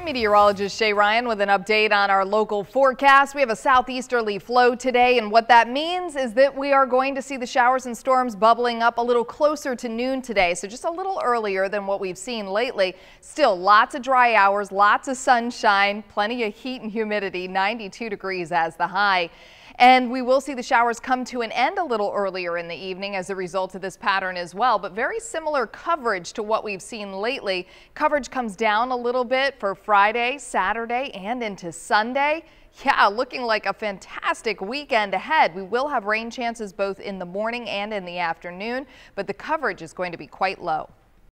Meteorologist Shay Ryan with an update on our local forecast. We have a southeasterly flow today, and what that means is that we are going to see the showers and storms bubbling up a little closer to noon today, so just a little earlier than what we've seen lately. Still lots of dry hours, lots of sunshine, plenty of heat and humidity, 92 degrees as the high. And we will see the showers come to an end a little earlier in the evening as a result of this pattern as well, but very similar coverage to what we've seen lately. Coverage comes down a little bit for Friday, Saturday, and into Sunday. Yeah, looking like a fantastic weekend ahead. We will have rain chances both in the morning and in the afternoon, but the coverage is going to be quite low.